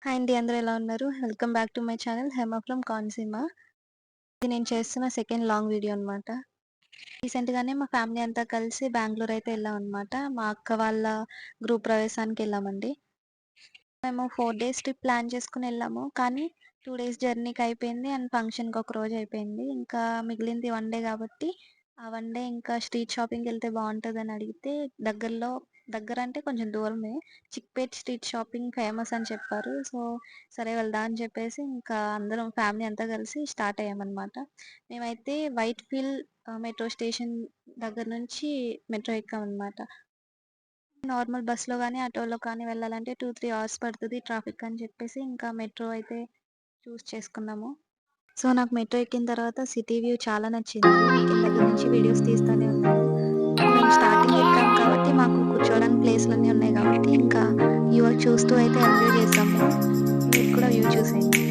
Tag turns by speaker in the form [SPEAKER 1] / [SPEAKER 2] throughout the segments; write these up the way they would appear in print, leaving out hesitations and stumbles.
[SPEAKER 1] Hi అండి. అందరూ ఎలా ఉన్నారు? Welcome back to my channel Hema from Konaseema. ఇది నేను చేస్తున్న సెకండ్ లాంగ్ వీడియో అనమాట. రీసెంట్‌గానే మా ఫ్యామిలీ అంతా కలిసి బెంగుళూరు అయితే ఎళ్ళామనమాట. మా అక్క వాళ్ళ గృహ ప్రవేశానికి ఎళ్ళామండి. మేము 4 డేస్ ట్రిప్ ప్లాన్ చేసుకొని ఎళ్ళాము. కానీ 2 డేస్ జర్నీకి అయిపోయింది. అండ్ ఫంక్షన్‌కి ఒక రోజు అయిపోయింది. ఇంకా మిగిలింది 1 డే కాబట్టి ఆ 1 డే ఇంకా స్ట్రీట్ షాపింగ్‌కెళ్తే బావుంటదని అడిగితే దగ్గరంటే కొంచెం దూరమే. చిక్‌పేట్ స్ట్రీట్ షాపింగ్ ఫేమస్ అని చెప్పారు. సో, సరే వెళ్దాం అని చెప్పేసి ఇంకా అందరం ఫ్యామిలీ అంతా కలిసి స్టార్ట్ అయ్యామనమాట. మేమైతే వైట్‌ఫీల్డ్ మెట్రో స్టేషన్ దగ్గర నుంచి మెట్రో ఎక్కామనమాట. నార్మల్ బస్‌లో గానీ, ఆటోలో కానీ వెళ్ళాలంటే 2, 3 అవర్స్ పడతది ట్రాఫిక్ అని చెప్పేసి ఇంకా మెట్రో అయితే చూజ్ చేసుకున్నాము. సో, నాకు మెట్రో ఎక్కిన తర్వాత సిటీ వ్యూ చాలా నచ్చింది. ఎక్కిన దగ్గర నుంచి వీడియోస్ తీస్తానే ఉన్నాను. మేము స్టార్టింగ్ ఎక్కాం కాబట్టి మాకు కూర్చోవడానికి ప్లేస్‌లన్నీ ఉన్నాయి కాబట్టి ఇంకా వ్యూ చూస్తూ అయితే ఎంజాయ్ చేసాము. మీరు కూడా వ్యూ చూసేయండి.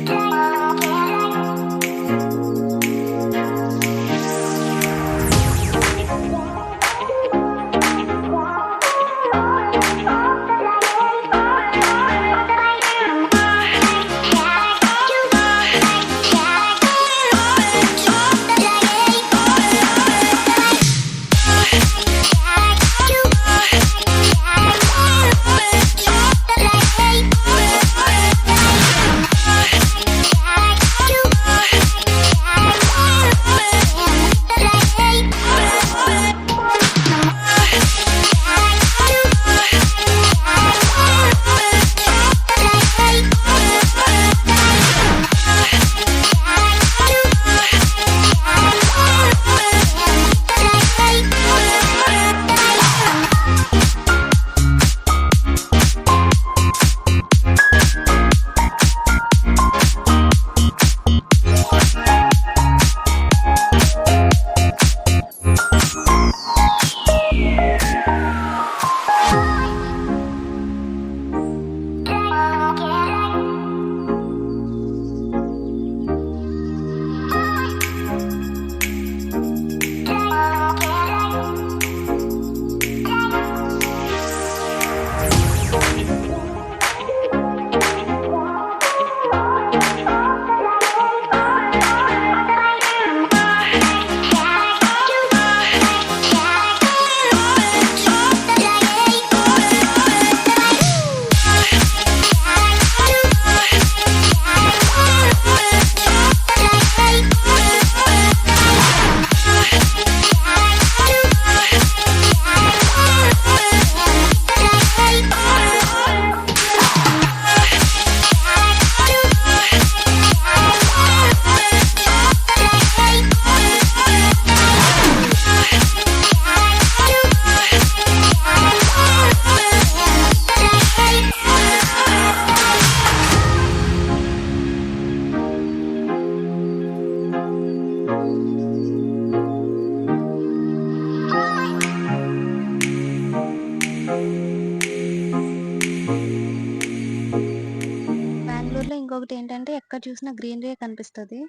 [SPEAKER 1] బెంగుళూరులో ఇంకొకటేంటంటే ఎక్కడ చూసినా గ్రీనరీయే కనిపిస్తది.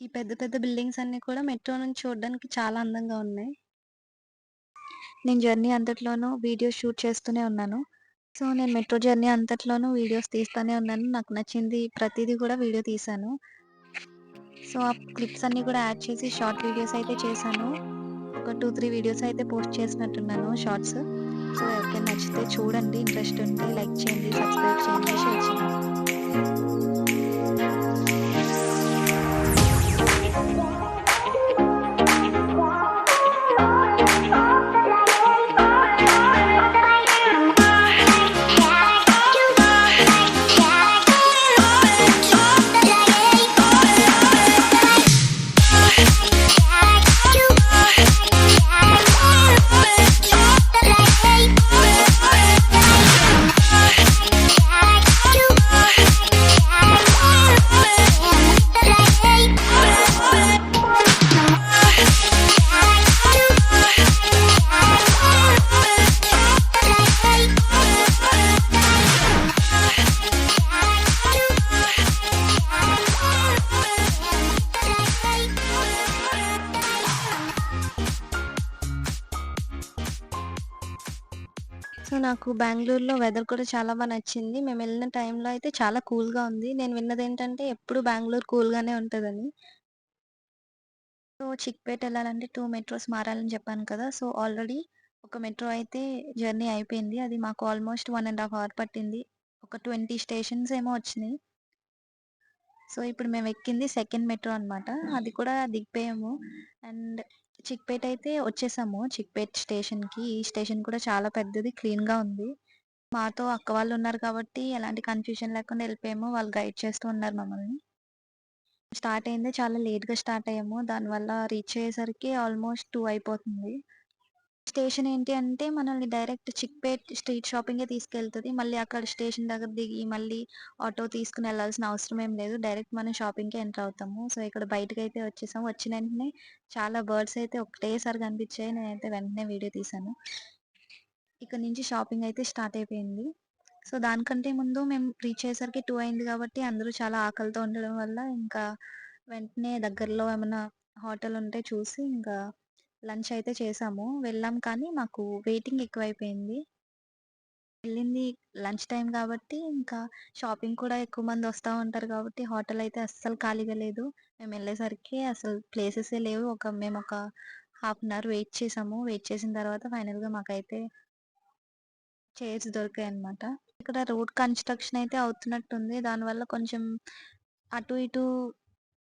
[SPEAKER 1] ఈ పెద్ద పెద్ద బిల్డింగ్స్ అన్నీ కూడా మెట్రో నుంచి చూడడానికి చాలా అందంగా ఉన్నాయి. నేను జర్నీ అంతట్లోనూ వీడియోస్ షూట్ చేస్తూనే ఉన్నాను. సో, నేను మెట్రో జర్నీ అంతట్లోనూ వీడియోస్ తీస్తానే ఉన్నాను. నాకు నచ్చింది ప్రతీదీ కూడా వీడియో తీశాను. సో, ఆ క్లిప్స్ అన్నీ కూడా యాడ్ చేసి షార్ట్ వీడియోస్ అయితే చేశాను. ఒక 2, 3 వీడియోస్ అయితే పోస్ట్ చేసినట్టున్నాను షార్ట్స్. సో, ఎవరికైనా నచ్చితే చూడండి. ఇంట్రెస్ట్ ఉంటే లైక్ చేయండి, సబ్స్క్రైబ్ చేయండి, షేర్ చేయండి. సో, నాకు బెంగుళూరులో వెదర్ కూడా చాలా నచ్చింది. మేమెళ్ళిన టైంలో అయితే చాలా కూల్‌గా ఉంది. నేను విన్నదేంటంటే ఎప్పుడు బెంగుళూరు కూల్‌గానే ఉంటదని. సో, చిక్‌పేట్ ఎళ్ళాలంటే 2 మెట్రోస్ మారాలని చెప్పాను కదా! సో, ఆల్రెడీ ఒక మెట్రో అయితే జర్నీ అయిపోయింది. అది మాకు ఆల్‌మోస్ట్ 1 ½ అవర్ పట్టింది. ఒక 20 స్టేషన్స్ ఏమో వచ్చినియి. సో, ఇప్పుడు మేమెక్కింది సెకండ్ మెట్రో అనమాట. అది కూడా దిగిపోయాము. అండ్ చిక్‌పేట్ అయితే వచ్చేసాము. చిక్‌పేట్ స్టేషన్‌కి. ఈ స్టేషన్ కూడా చాలా పెద్దది, క్లీన్‌గా ఉంది. మాతో అక్క వాళ్ళున్నారు కాబట్టి ఎలాంటి కన్‌ఫ్యూజన్ లేకుండా ఎళ్ళిపోయాము. వాళ్ళు గైడ్ చేస్తూ ఉన్నారు మమ్మల్ని. స్టార్ట్ అయిందే చాలా లేట్‌గా స్టార్ట్ అయ్యాము. దానివల్ల రీచ్ అయ్యేసరికి ఆల్‌మోస్ట్ 2 అయిపోతుంది. స్టేషన్ ఏంటి అంటే మనల్ని డైరెక్ట్ చిక్‌పేట్ స్ట్రీట్ షాపింగే తీసుకెళ్తది. మళ్ళీ అక్కడ స్టేషన్ దగ్గర దిగి మళ్ళీ ఆటో తీసుకొని ఎళ్ళాల్సిన అవసరం ఏం లేదు. డైరెక్ట్ మనం షాపింగ్‌కే ఎంటర్ అవుతాము. సో, ఇక్కడ బయటకైతే వచ్చేసాము. వచ్చిన వెంటనే చాలా బర్డ్స్ అయితే ఒకటేసారి కనిపించాయి. నేనైతే వెంటనే వీడియో తీశాను. ఇక నుంచి షాపింగ్ అయితే స్టార్ట్ అయిపోయింది. సో, దానికంటే ముందు మేము రీచ్ అయ్యేసరికి 2 అయింది కాబట్టి అందరూ చాలా ఆకలితో ఉండడం వల్ల ఇంకా వెంటనే దగ్గరలో ఏమన్నా హోటల్ ఉంటే చూసి ఇంకా లంచ్ అయితే చేసాము. వెళ్ళాం కానీ మాకు వెయిటింగ్ ఎక్కువైపోయింది. వెళ్ళింది లంచ్ టైమ్ కాబట్టి ఇంకా షాపింగ్ కూడా ఎక్కువ మంది వస్తా ఉంటారు కాబట్టి హోటల్ అయితే అస్సలు ఖాళీగా లేదు. మేమెళ్ళేసరికి అసలు ప్లేసెసే లేవు. మేమొక హాఫ్ అన్ అవర్ వెయిట్ చేసాము. వెయిట్ చేసిన తర్వాత ఫైనల్‌గా మాకైతే చైర్స్ దొరికాయన్నమాట. ఇక్కడ రోడ్ కన్‌స్ట్రక్షన్ అయితే అవుతున్నట్టుంది. దానివల్ల కొంచెం అటు ఇటు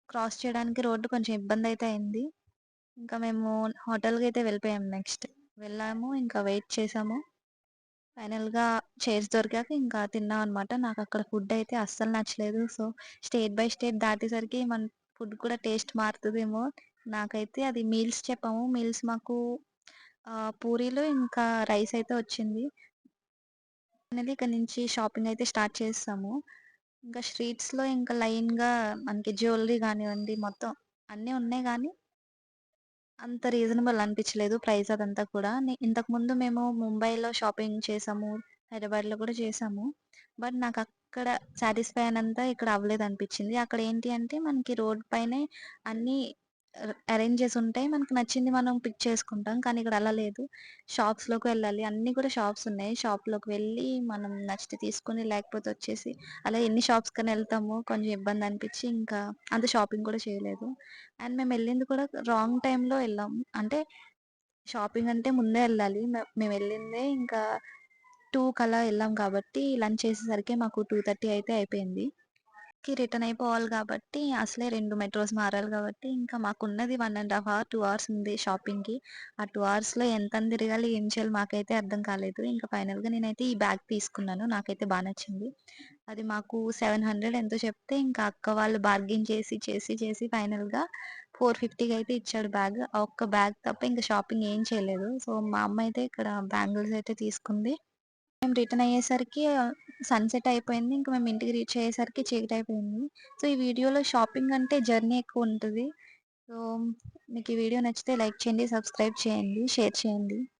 [SPEAKER 1] క్రాస్ చేయడానికి రోడ్డు కొంచెం ఇబ్బందయితే అయింది. ఇంకా మేము హోటల్‌కైతే వెళ్ళిపోయాం నెక్స్ట్. వెళ్ళాము, ఇంకా వెయిట్ చేసాము. ఫైనల్‌గా చైర్స్ దొరికాక ఇంకా తిన్నామనమాట. నాకక్కడ ఫుడ్డయితే అస్సలు నచ్చలేదు. సో, స్టేట్ బై స్టేట్ దాటేసరికి మన ఫుడ్ కూడా టేస్ట్ మారుతదేమో. నాకైతే అది మీల్స్ చెప్పాము. మీల్స్ మాకు పూరీలు ఇంకా రైసయితే వచ్చింది. అనేది ఇక్కడి నుంచి షాపింగ్ అయితే స్టార్ట్ చేసేసాము. ఇంకా స్ట్రీట్స్‌లో ఇంకా లైన్‌గా మనకి జ్యువెల్లరీ గానివ్వండి, మొత్తం అన్నీ ఉన్నాయి గానీ, అంత రీజనబుల్ అనిపించలేదు ప్రైస్ అదంతా కూడా. ఇంతకుముందు మేము ముంబైలో షాపింగ్ చేసాము. హైదరాబాద్‌లో కూడా చేసాము. బట్ నాకక్కడ సాటిస్ఫై అయినంత ఇక్కడ అవ్వలేదనిపించింది. అక్కడ ఏంటి అంటే మనకి రోడ్ పైనే అన్నీ అరేంజ్ చేసి ఉంటాయి. మనకు నచ్చింది మనం పిక్ చేసుకుంటాం. కానీ ఇక్కడ అలా లేదు. షాప్స్‌లోకి వెళ్ళాలి. అన్నీ కూడా షాప్స్ ఉన్నాయి. షాప్‌లోకి వెళ్ళి మనం నచ్చితే తీసుకొని లేకపోతే వచ్చేసి అలా ఎన్ని షాప్స్‌కని ఎళ్తాము. కొంచెం ఇబ్బంది అనిపించి ఇంకా అంత షాపింగ్ కూడా చేయలేదు. అండ్ మేమెళ్ళింది కూడా రాంగ్ టైమ్‌లో ఎళ్ళాం. అంటే షాపింగ్ అంటే ముందే ఎళ్ళాలి. మేమెళ్ళిందే ఇంకా 2 కలా ఎళ్ళాం కాబట్టి లంచ్ చేసేసరికి మాకు 2:30 అయితే అయిపోయింది. రిటర్న్ అయిపోవాలి గాబట్టి, అసలే 2 మెట్రోస్ మారాలి గాబట్టి, ఇంకా మాకున్నది 1 ½ అవర్, 2 అవర్స్ ఉంది షాపింగ్‌కి. ఆ 2 అవర్స్‌లో ఎంతని తిరగాలి, ఏం చేయాలో మాకైతే అర్థం కాలేదు. ఇంకా ఫైనల్‌గా నేనైతే ఈ బ్యాగ్ తీసుకున్నాను. నాకైతే నచ్చింది. అది మాకు 700 ఎంతో చెప్తే, ఇంకా అక్క వాళ్ళు బార్గెయిన్ చేసి ఫైనల్‌గా 450కి అయితే ఇచ్చాడు బ్యాగ్. ఆ ఒక్క బ్యాగ్ తప్ప ఇంక షాపింగ్ ఏం చేయలేదు. సో, మా అమ్మ అయితే ఇక్కడ బ్యాంగిల్స్ అయితే తీసుకుంది. మేము రిటర్న్ అయ్యేసరికి సన్‌సెట్ అయిపోయింది. ఇంక మేము ఇంటికి రీచ్ అయ్యేసరికి చీకటయిపోయింది. సో, ఈ వీడియోలో షాపింగ్ అంటే జర్నీ ఎక్కువుంటది. సో, మీకు ఈ వీడియో నచ్చితే లైక్ చేయండి, సబ్స్క్రైబ్ చేయండి, షేర్ చేయండి.